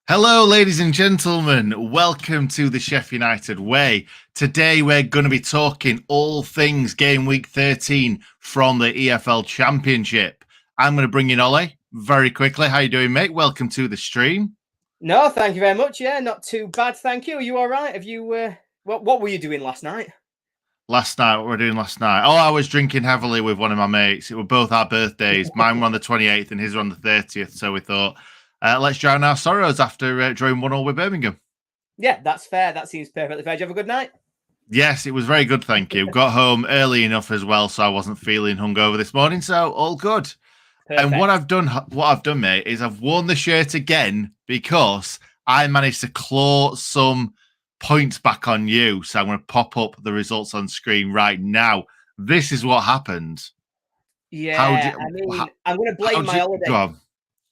Hello, ladies and gentlemen. Welcome to the Sheffield United Way. Today, we're going to be talking all things game week 13 from the EFL Championship. I'm going to bring in Ollie very quickly. How you doing, mate? Welcome to the stream. No, thank you very much. Yeah, not too bad. Thank you. Are you all right? Have you? What were you doing last night? What were we doing last night? Oh, I was drinking heavily with one of my mates. It were both our birthdays. Mine were on the 28th and his were on the 30th. So we thought, let's drown our sorrows after drawing 1-1 with Birmingham. Yeah, that's fair. That seems perfectly fair. Did you have a good night? Yes, it was very good, thank you. Got home early enough as well, so I wasn't feeling hungover this morning, so all good. Perfect. And what I've done, mate, is I've worn the shirt again because I managed to claw some points back on you. So I'm going to pop up the results on screen right now. This is what happened. Yeah, I'm going to blame my holiday. Go on.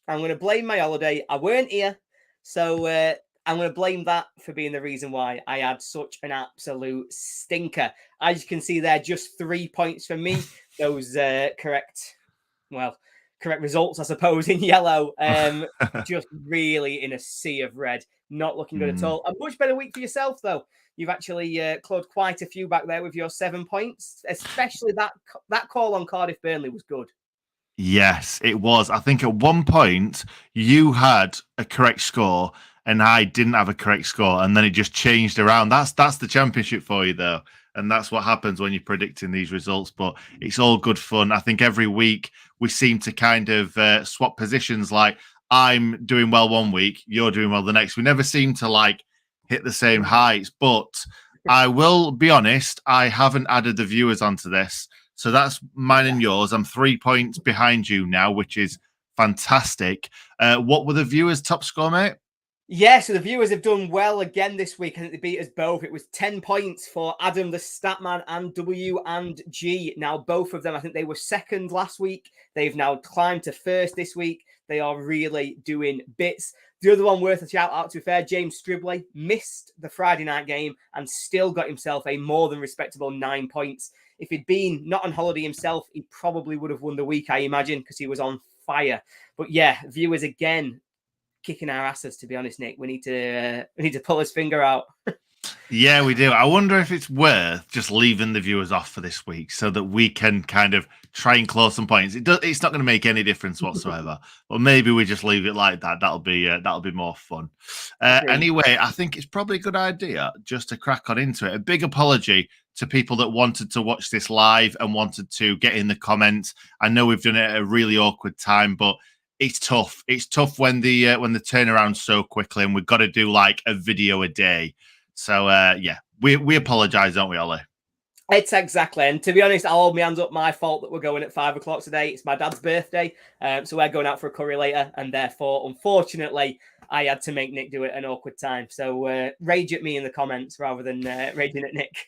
I'm going to blame my holiday. I weren't here, so I'm going to blame that for being the reason why I had such an absolute stinker. As you can see there, just 3 points from me. Those correct results, I suppose, in yellow. Just really in a sea of red. Not looking good at all. A much better week for yourself, though. You've actually clawed quite a few back there with your 7 points. Especially that call on Cardiff Burnley was good. Yes, it was. I think at one point you had a correct score and I didn't have a correct score, and then it just changed around. That's the championship for you, though. And that's what happens when you're predicting these results. But it's all good fun. I think every week we seem to kind of swap positions. Like I'm doing well one week, you're doing well the next. We never seem to like hit the same heights. But I will be honest, I haven't added the viewers onto this. So that's mine and yours. I'm 3 points behind you now, which is fantastic. What were the viewers' top score, mate? Yeah, so the viewers have done well again this week. I think they beat us both. It was 10 points for Adam the Statman and W and G. Now, both of them, I think they were second last week. They've now climbed to first this week. They are really doing bits. The other one worth a shout out, to be fair, James Stribley missed the Friday night game and still got himself a more than respectable 9 points. If he'd been not on holiday himself, he probably would have won the week, I imagine, because he was on fire. But yeah, viewers again kicking our asses, to be honest, Nick. We need to pull his finger out. Yeah, we do. I wonder if it's worth just leaving the viewers off for this week so that we can kind of try and claw some points. It's not going to make any difference whatsoever, but maybe we just leave it like that. That'll be more fun. Anyway, I think it's probably a good idea just to crack on into it. A big apology to people that wanted to watch this live and wanted to get in the comments. I know we've done it at a really awkward time, but it's tough. It's tough when the turnaround's so quickly, and we've got to do like a video a day. So yeah, we apologise, don't we, Ollie? It's exactly. And to be honest, I'll hold my hands up. My fault that we're going at 5 o'clock today. It's my dad's birthday, so we're going out for a curry later, and therefore, unfortunately, I had to make Nick do it at an awkward time. So rage at me in the comments rather than raging at Nick.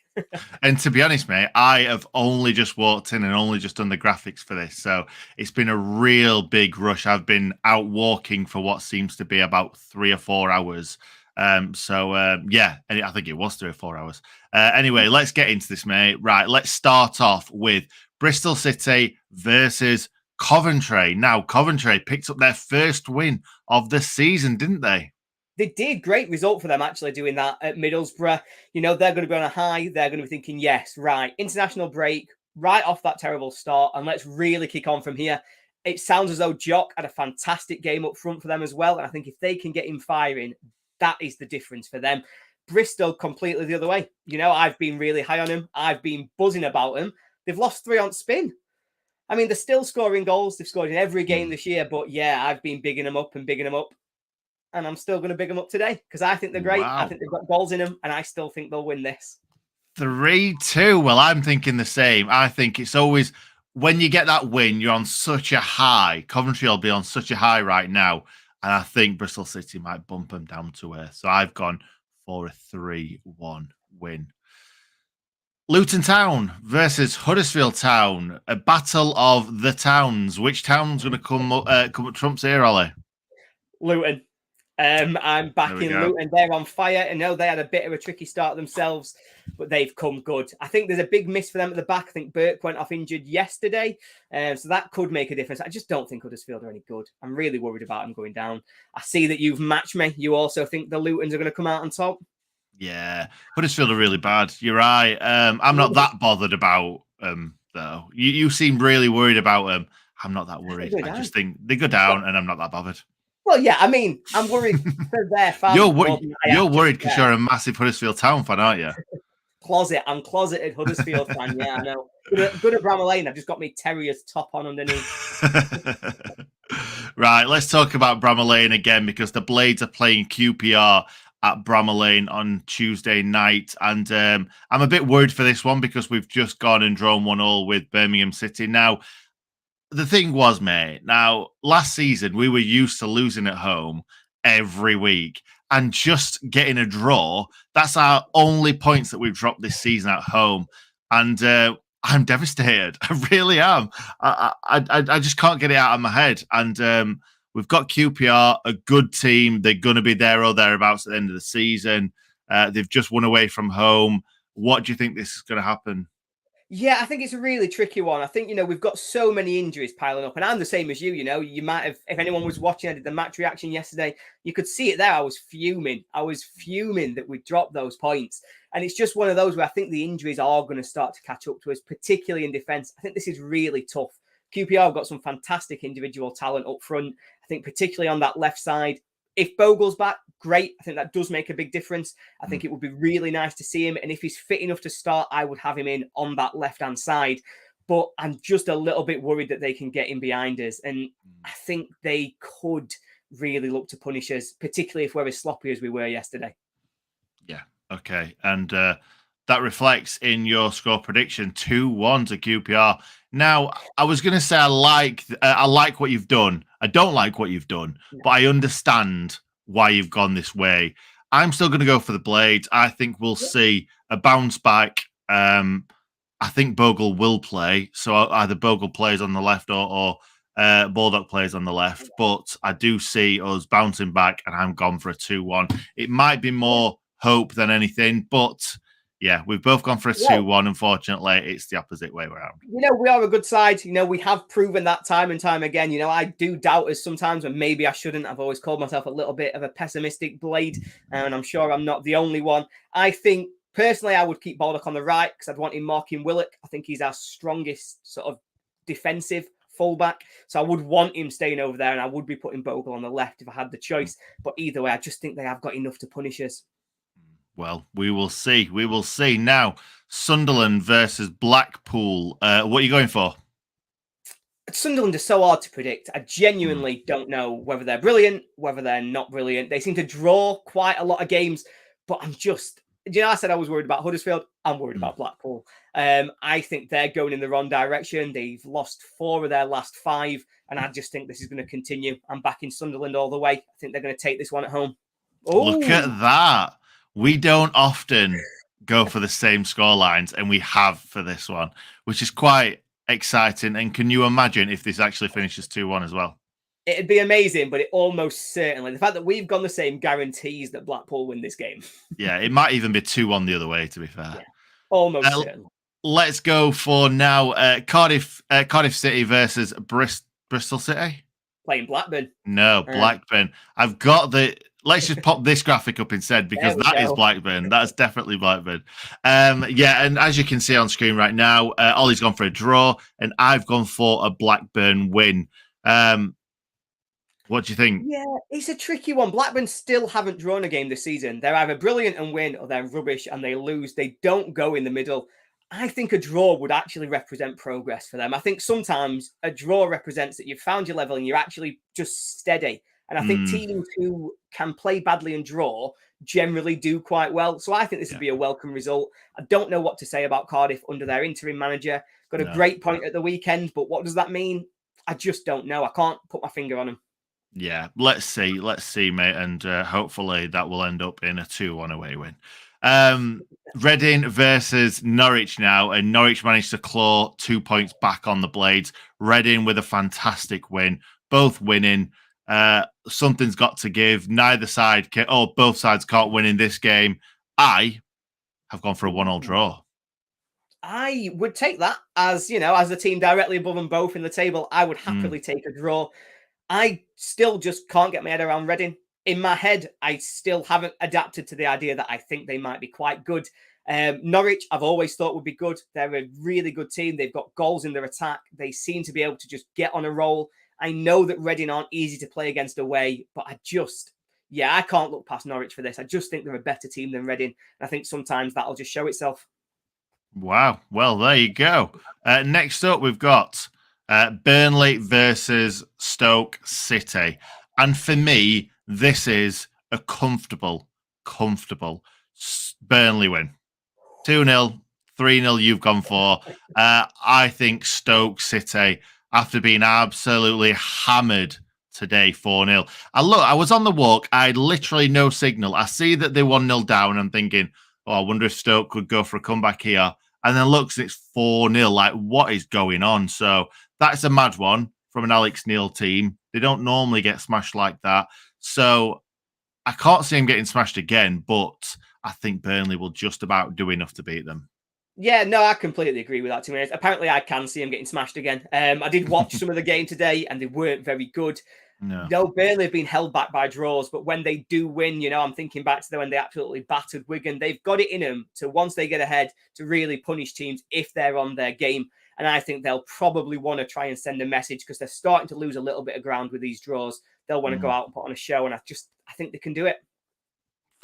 And to be honest, mate, I have only just walked in and only just done the graphics for this. So it's been a real big rush. I've been out walking for what seems to be about 3 or 4 hours. Yeah, I think it was 3 or 4 hours. Anyway, let's get into this, mate. Right, let's start off with Bristol City versus Coventry. Now, Coventry picked up their first win of the season, didn't they? They did. Great result for them, actually, doing that at Middlesbrough. You know, they're going to be on a high. They're going to be thinking, yes, right, international break, right off that terrible start, and let's really kick on from here. It sounds as though Jock had a fantastic game up front for them as well, and I think if they can get him firing, that is the difference for them. Bristol completely the other way. You know, I've been really high on him. I've been buzzing about him. They've lost 3 on spin. I mean, they're still scoring goals. They've scored in every game this year, but yeah, I've been bigging them up. And I'm still going to big them up today because I think they're great. Wow. I think they've got goals in them, and I still think they'll win this. 3-2. Well, I'm thinking the same. I think it's always when you get that win, you're on such a high. Coventry will be on such a high right now, and I think Bristol City might bump them down to earth. So I've gone for a 3-1 win. Luton Town versus Huddersfield Town. A battle of the towns. Which town's going to come up trumps here, Ollie? Luton. I'm back in Luton. They're on fire. I know they had a bit of a tricky start themselves, but they've come good. I think there's a big miss for them at the back. I think Burke went off injured yesterday, so that could make a difference. I just don't think Huddersfield are any good. I'm really worried about them going down. I see that you've matched me. You also think the Lutons are going to come out on top? Yeah, Huddersfield are really bad. You're right. I'm not that bothered about them, though. You seem really worried about them. I'm not that worried. I just think they go down, and I'm not that bothered. Well, yeah, I mean, I'm worried for their fans. You're worried because you're a massive Huddersfield Town fan, aren't you? I'm closeted Huddersfield fan. Yeah, I know. Good at Bramall Lane. I've just got me Terrier's top on underneath. Right, let's talk about Bramall Lane again because the Blades are playing QPR at Bramall Lane on Tuesday night. And I'm a bit worried for this one because we've just gone and drawn 1-1 with Birmingham City. Now, the thing was, mate, now, last season, we were used to losing at home every week and just getting a draw. That's our only points that we've dropped this season at home. And I'm devastated. I really am. I just can't get it out of my head. And we've got QPR, a good team. They're going to be there or thereabouts at the end of the season. They've just won away from home. What do you think this is going to happen? Yeah, I think it's a really tricky one. I think, we've got so many injuries piling up, and I'm the same as you. You might have, if anyone was watching, I did the match reaction yesterday, you could see it there. I was fuming that we dropped those points. And it's just one of those where I think the injuries are going to start to catch up to us, particularly in defence. I think this is really tough. QPR have got some fantastic individual talent up front. I think particularly on that left side. If Bogle's back, great. I think that does make a big difference. I think it would be really nice to see him. And if he's fit enough to start, I would have him in on that left-hand side. But I'm just a little bit worried that they can get in behind us. And I think they could really look to punish us, particularly if we're as sloppy as we were yesterday. Yeah, okay. And that reflects in your score prediction, 2-1 to QPR. Now, I was going to say I like what you've done. I don't like what you've done, but I understand why you've gone this way. I'm still going to go for the Blades. I think we'll see a bounce back. I think Bogle will play. So either Bogle plays on the left or Baldock plays on the left. But I do see us bouncing back, and I'm gone for a 2-1. It might be more hope than anything, but yeah, we've both gone for a 2-1. Unfortunately, it's the opposite way around. We are a good side. We have proven that time and time again. I do doubt us sometimes, and maybe I shouldn't. I've always called myself a little bit of a pessimistic Blade, and I'm sure I'm not the only one. I think, personally, I would keep Baldock on the right because I'd want him marking Willock. I think he's our strongest sort of defensive fullback. So I would want him staying over there, and I would be putting Bogle on the left if I had the choice. But either way, I just think they have got enough to punish us. Well, we will see. We will see. Now, Sunderland versus Blackpool. What are you going for? Sunderland is so hard to predict. I genuinely don't know whether they're brilliant, whether they're not brilliant. They seem to draw quite a lot of games, but I'm just... I said I was worried about Huddersfield. I'm worried about Blackpool. I think they're going in the wrong direction. They've lost 4 of their last 5, and I just think this is going to continue. I'm backing Sunderland all the way. I think they're going to take this one at home. Ooh. Look at that. We don't often go for the same score lines, and we have for this one, which is quite exciting. And can you imagine if this actually finishes 2-1 as well? It'd be amazing, but it almost certainly, the fact that we've gone the same guarantees that Blackpool win this game. Yeah, it might even be 2-1 the other way, to be fair. Yeah, almost certainly. Let's go for now Cardiff City versus Bristol City. Playing Blackburn. No, Blackburn. I've got the... Let's just pop this graphic up instead because that is Blackburn. That's definitely Blackburn. Yeah, and as you can see on screen right now, Ollie's gone for a draw and I've gone for a Blackburn win. What do you think? Yeah, it's a tricky one. Blackburn still haven't drawn a game this season. They're either brilliant and win or they're rubbish and they lose. They don't go in the middle. I think a draw would actually represent progress for them. I think sometimes a draw represents that you've found your level and you're actually just steady. And I think teams who can play badly and draw generally do quite well. So I think this would be a welcome result. I don't know what to say about Cardiff under their interim manager. Got a great point at the weekend, but what does that mean? I just don't know. I can't put my finger on them. Yeah, let's see, mate. And hopefully that will end up in a 2-1 away win. Reading versus Norwich now, and Norwich managed to claw 2 points back on the Blades. Reading with a fantastic win, both winning. Something's got to give. Neither side can, both sides can't win in this game. I have gone for a 1-1 draw. I would take that as, as the team directly above them both in the table. I would happily take a draw. I still just can't get my head around Reading. In my head, I still haven't adapted to the idea that I think they might be quite good. Norwich, I've always thought would be good. They're a really good team. They've got goals in their attack. They seem to be able to just get on a roll. I know that Reading aren't easy to play against away, but I can't look past Norwich for this. I just think they're a better team than Reading. I think sometimes that'll just show itself. Wow. Well, there you go. Next up, we've got Burnley versus Stoke City. And for me, this is a comfortable Burnley win. 2-0, 3-0 you've gone for. I think Stoke City, after being absolutely hammered today, 4-0. I was on the walk. I had literally no signal. I see that they're 1-0 down. I'm thinking, I wonder if Stoke could go for a comeback here. And then looks, it's 4-0. Like, what is going on? So that's a mad one from an Alex Neil team. They don't normally get smashed like that. So I can't see him getting smashed again, but I think Burnley will just about do enough to beat them. Yeah, no, I completely agree with that, to be honest. Apparently, I can see him getting smashed again. I did watch some of the game today, and they weren't very good. No, Burnley have been held back by draws, but when they do win, I'm thinking back to when they absolutely battered Wigan. They've got it in them to, once they get ahead, to really punish teams if they're on their game. And I think they'll probably want to try and send a message because they're starting to lose a little bit of ground with these draws. They'll want to go out and put on a show, and I think they can do it.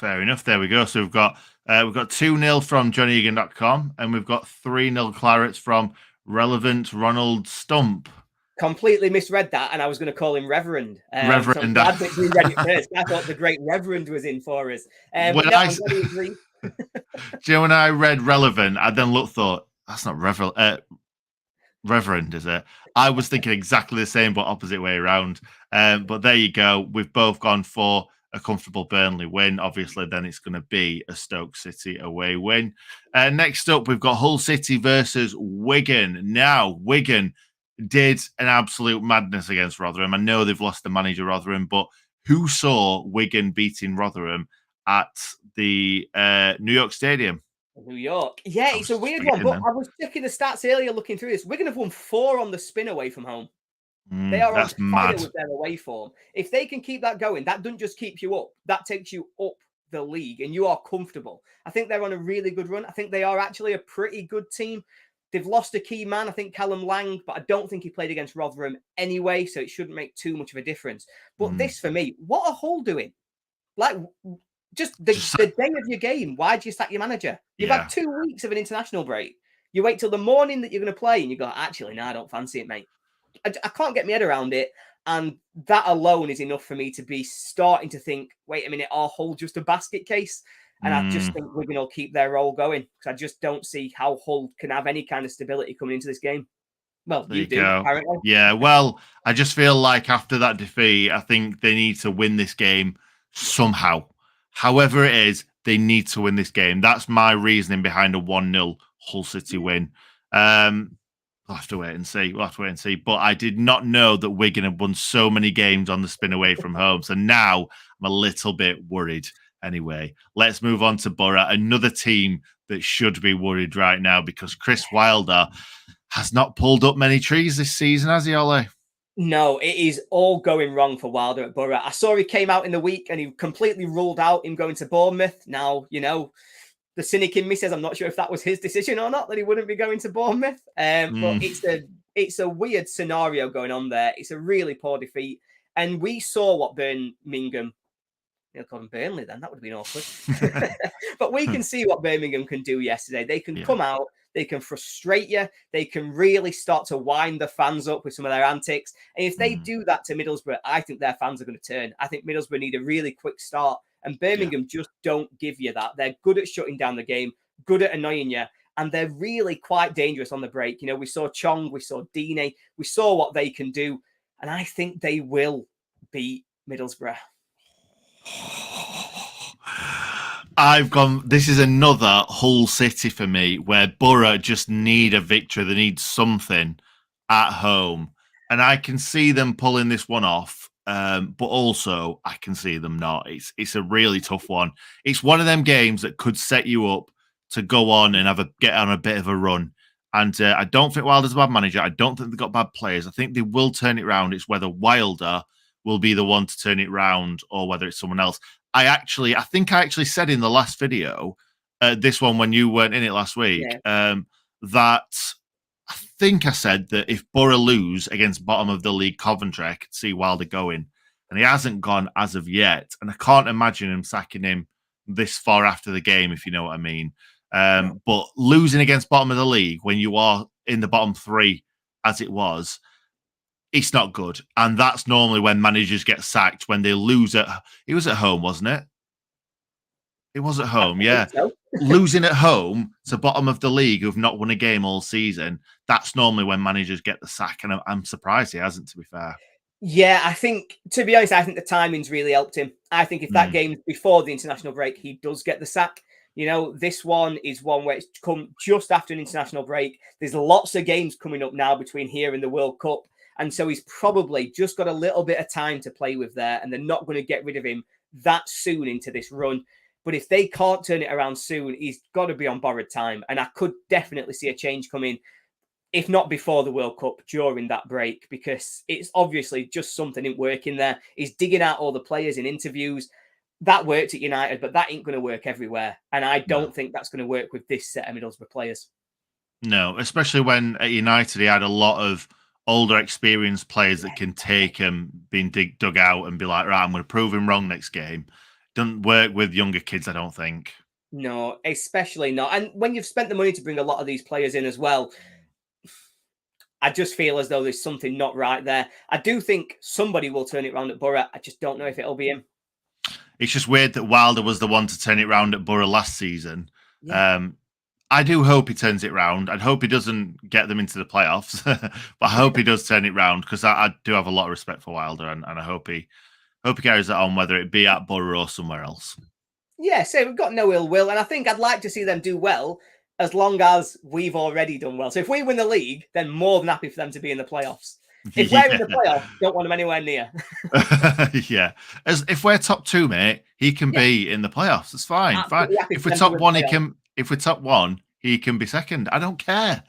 Fair enough. There we go. So we've got 2-0 from JohnnyEgan.com, and we've got 3-0 clarets from Relevant Ronald Stump. Completely misread that, and I was going to call him Reverend. Reverend. So I'm glad that you read it first. I thought the great Reverend was in for us. I'm glad you agree. Do you know, when I read Relevant, I then thought, that's not Reverend, is it? I was thinking exactly the same, but opposite way around. But there you go. We've both gone for a comfortable Burnley win. Obviously, then it's going to be a Stoke City away win. Next up, we've got Hull City versus Wigan. Now, Wigan did an absolute madness against Rotherham. I know they've lost the manager, Rotherham, but who saw Wigan beating Rotherham at the New York Stadium? New York. Yeah, it's a weird one, but I was checking the stats earlier looking through this. Wigan have won 4 on the spin away from home. They are on fire with their away form. If they can keep that going, that doesn't just keep you up. That takes you up the league and you are comfortable. I think they're on a really good run. I think they are actually a pretty good team. They've lost a key man, I think Callum Lang, but I don't think he played against Rotherham anyway, so it shouldn't make too much of a difference. But this, for me, what are Hull doing? Like, just the day of your game, why do you sack your manager? You've had 2 weeks of an international break. You wait till the morning that you're going to play, and you go, actually, no, I don't fancy it, mate. I can't get my head around it, and that alone is enough for me to be starting to think, wait a minute, are Hull just a basket case? And I just think Wigan will keep their role going because I just don't see how Hull can have any kind of stability coming into this game. Well, you do, apparently. Yeah, well, I just feel like after that defeat, I think they need to win this game somehow. However it is, they need to win this game. That's my reasoning behind a 1-0 Hull City win. We'll have to wait and see. But I did not know that Wigan had won so many games on the spin away from home. So now I'm a little bit worried. Anyway, let's move on to Boro, another team that should be worried right now because Chris Wilder has not pulled up many trees this season, has he, Ollie? No, it is all going wrong for Wilder at Boro. I saw he came out in the week and he completely ruled out him going to Bournemouth. Now, the cynic in me says I'm not sure if that was his decision or not, that he wouldn't be going to Bournemouth. But it's a weird scenario going on there. It's a really poor defeat. And we saw what Birmingham... They'll call them Burnley then. That would have been awkward. But we can see what Birmingham can do yesterday. They can come out. They can frustrate you. They can really start to wind the fans up with some of their antics. And if they do that to Middlesbrough, I think their fans are going to turn. I think Middlesbrough need a really quick start. And Birmingham just don't give you that. They're good at shutting down the game, good at annoying you. And they're really quite dangerous on the break. We saw Chong, we saw Deeney. We saw what they can do. And I think they will beat Middlesbrough. This is another Hull City for me where Boro just need a victory. They need something at home. And I can see them pulling this one off. but also I can see them not. It's a really tough one. It's one of them games that could set you up to go on and get on a bit of a run. And I don't think Wilder's a bad manager. I don't think they've got bad players. I think they will turn it around. It's whether Wilder will be the one to turn it round or whether it's someone else. I think I actually said in the last video, this one when you weren't in it last week, that I think I said that if Boro lose against bottom of the league Coventry, I could see Wilder going. And he hasn't gone as of yet. And I can't imagine him sacking him this far after the game, if you know what I mean. But losing against bottom of the league when you are in the bottom three, as it was, it's not good. And that's normally when managers get sacked, when they lose it was at home, wasn't it? It was at home, yeah. So. Losing at home to bottom of the league who've not won a game all season, that's normally when managers get the sack. And I'm surprised he hasn't, to be fair. Yeah, I think, to be honest, I think the timing's really helped him. I think if that game's before the international break, he does get the sack. You know, this one is one where it's come just after an international break. There's lots of games coming up now between here and the World Cup. And so he's probably just got a little bit of time to play with there. And they're not going to get rid of him that soon into this run. But if they can't turn it around soon, he's got to be on borrowed time. And I could definitely see a change coming, if not before the World Cup, during that break, because it's obviously just something ain't working there. He's digging out all the players in interviews. That worked at United, but that ain't going to work everywhere. And I don't think that's going to work with this set of Middlesbrough players. No, especially when at United he had a lot of older, experienced players that can take him being dug out and be like, right, I'm going to prove him wrong next game. Doesn't work with younger kids, I don't think. No, especially not. And when you've spent the money to bring a lot of these players in as well, I just feel as though there's something not right there. I do think somebody will turn it around at Boro. I just don't know if it'll be him. It's just weird that Wilder was the one to turn it around at Boro last season. Yeah. I do hope he turns it round. I'd hope he doesn't get them into the playoffs, but I hope he does turn it round because I do have a lot of respect for Wilder, and I hope he carries that on, whether it be at Boro or somewhere else. Yeah, so we've got no ill will, and I think I'd like to see them do well as long as we've already done well. So if we win the league, then more than happy for them to be in the playoffs. If we're in the playoffs, don't want them anywhere near. Yeah. If we're top two, mate, he can be in the playoffs. It's fine. Fine. If we're top one, if we're top one, he can be second. I don't care.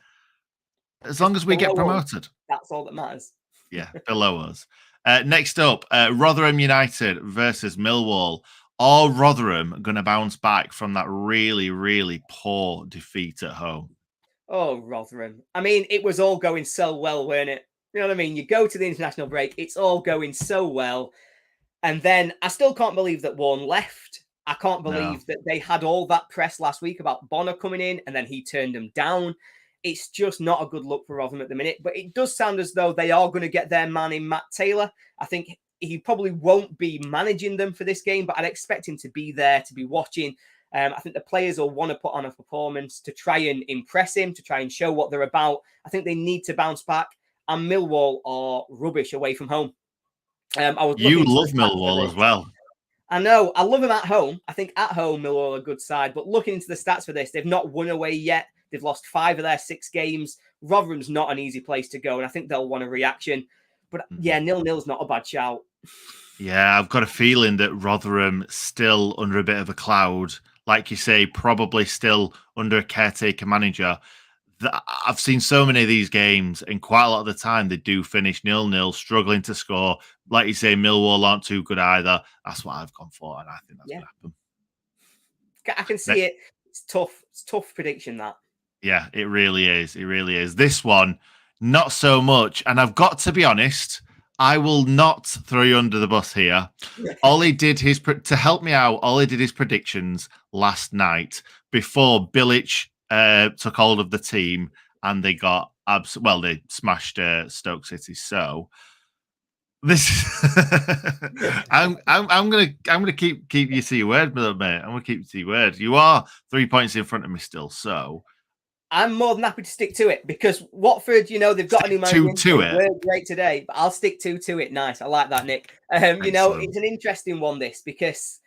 As long as we get promoted. That's all that matters. Yeah, below us. Next up, Rotherham United versus Millwall. Are Rotherham going to bounce back from that really, really poor defeat at home? Oh, Rotherham. I mean, it was all going so well, weren't it? You know what I mean? You go to the international break, it's all going so well. And then I still can't believe that Warne left. I can't believe that they had all that press last week about Bonner coming in and then he turned them down. It's just not a good look for Rotherham at the minute. But it does sound as though they are going to get their man in Matt Taylor. I think he probably won't be managing them for this game, but I'd expect him to be there, to be watching. I think the players will want to put on a performance to try and impress him, to try and show what they're about. I think they need to bounce back. And Millwall are rubbish away from home. You love Millwall as well. I know. I love them at home. I think at home, Millwall are a good side. But looking into the stats for this, they've not won away yet. They've lost 5 of their 6 games. Rotherham's not an easy place to go, and I think they'll want a reaction. But yeah, 0-0 is not a bad shout. Yeah, I've got a feeling that Rotherham still under a bit of a cloud. Like you say, probably still under a caretaker manager. I've seen so many of these games, and quite a lot of the time they do finish 0-0, struggling to score. Like you say, Millwall aren't too good either. That's what I've gone for, and I think that's going to happen. I can see it. It's tough. It's tough prediction, that. Yeah, it really is. It really is. This one, not so much. And I've got to be honest, I will not throw you under the bus here. Ollie did to help me out, Ollie did his predictions last night before Bilic took hold of the team and they got they smashed Stoke City. So this I'm gonna keep you to your word, mate. I'm gonna keep you to your word. You are 3 points in front of me still, so I'm more than happy to stick to it because Watford, they've got a new manager. We're great today, but I'll stick to it. Nice. I like that, Nick. It's an interesting one, this, because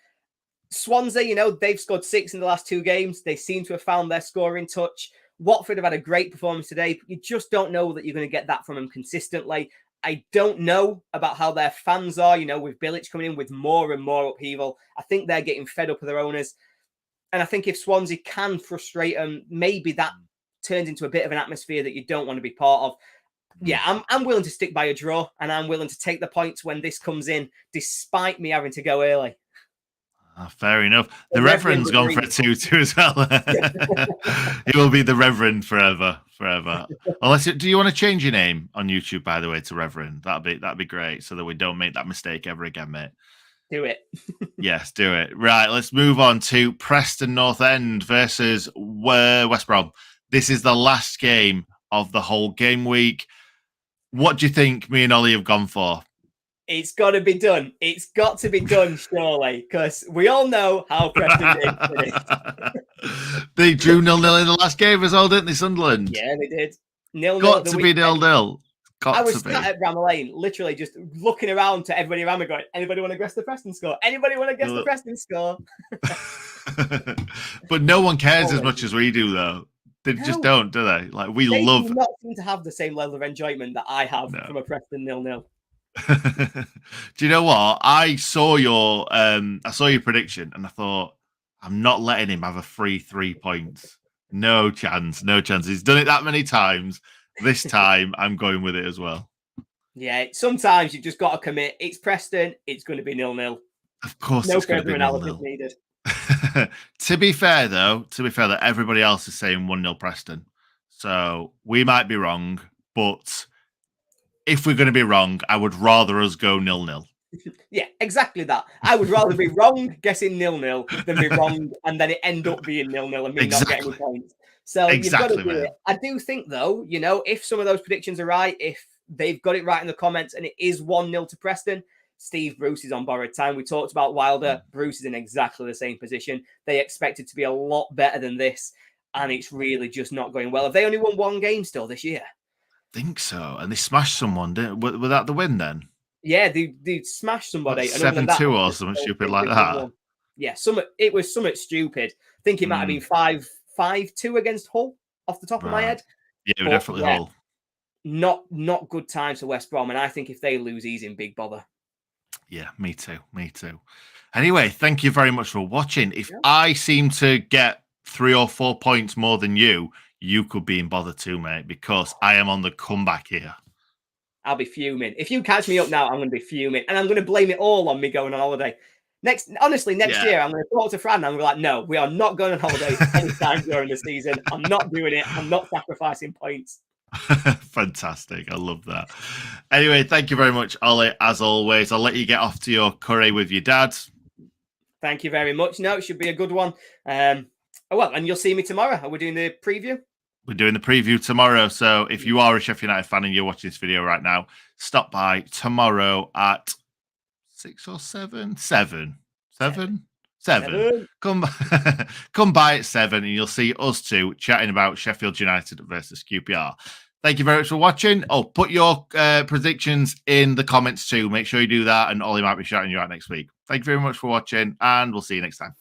Swansea, they've scored 6 in the last 2 games. They seem to have found their scoring touch. Watford have had a great performance today, but you just don't know that you're going to get that from them consistently. I don't know about how their fans are, with Bilic coming in with more and more upheaval. I think they're getting fed up with their owners. And I think if Swansea can frustrate them, maybe that turns into a bit of an atmosphere that you don't want to be part of. Yeah, I'm willing to stick by a draw, and I'm willing to take the points when this comes in, despite me having to go early. Fair enough. The Reverend's gone for a 2-2 as well. He will be the Reverend forever. Unless, do you want to change your name on YouTube, by the way, to Reverend? That'd be great, so that we don't make that mistake ever again, mate. Do it. Yes, do it. Right, let's move on to Preston North End versus West Brom. This is the last game of the whole game week. What do you think me and Ollie have gone for? It's got to be done. It's got to be done, surely, because we all know how Preston did finish. They drew 0-0 in the last game as well, didn't they, Sunderland? Yeah, they did. 0-0. Got to be 0-0. I was sat at Bramall Lane, literally just looking around to everybody around me going, anybody want to guess the Preston score? Anybody want to guess the Preston score? But no one cares as much as we do, though. They just don't, do they? Like, they love... do not seem to have the same level of enjoyment that I have from a Preston 0-0. Do you know what? I saw your prediction and I thought, I'm not letting him have a free 3 points. No chance. He's done it that many times. This time I'm going with it as well. Yeah, sometimes you've just got to commit. It's Preston, it's going to be 0-0. Of course, no it's going to be analysis 0-0 needed. To be fair, that everybody else is saying 1-0 Preston. So we might be wrong, but if we're going to be wrong, I would rather us go 0-0. Yeah, exactly that. I would rather be wrong guessing 0-0 than be wrong and then it end up being 0-0 and me not getting any points. So you've got to do it. I do think, though, if some of those predictions are right, if they've got it right in the comments and it is 1-0 to Preston, Steve Bruce is on borrowed time. We talked about Wilder. Bruce is in exactly the same position. They expect it to be a lot better than this, and it's really just not going well. Have they only won one game still this year? Think so. And they smashed someone, didn't they? Was that the win then? Yeah, they smashed somebody. 7-2 or something stupid like that. Yeah, it was something stupid. I think it might have been 5-2 against Hull off the top of my head. Yeah, it was definitely Hull. Not good times for West Brom, and I think if they lose, he's in big bother. Yeah, me too. Anyway, thank you very much for watching. If I seem to get 3 or 4 points more than you could be in bother too, mate, because I am on the comeback here. I'll be fuming. If you catch me up now, I'm going to be fuming. And I'm going to blame it all on me going on holiday. Next year, I'm going to talk to Fran and I'm like, no, we are not going on holiday anytime during the season. I'm not doing it. I'm not sacrificing points. Fantastic. I love that. Anyway, thank you very much, Ollie. As always, I'll let you get off to your curry with your dad. Thank you very much. No, it should be a good one. And you'll see me tomorrow. Are we doing the preview? We're doing the preview tomorrow. So if you are a Sheffield United fan and you're watching this video right now, stop by tomorrow at 6 or 7? 7. Come by at 7 and you'll see us two chatting about Sheffield United versus QPR. Thank you very much for watching. Put your predictions in the comments too. Make sure you do that and Ollie might be shouting you out next week. Thank you very much for watching and we'll see you next time.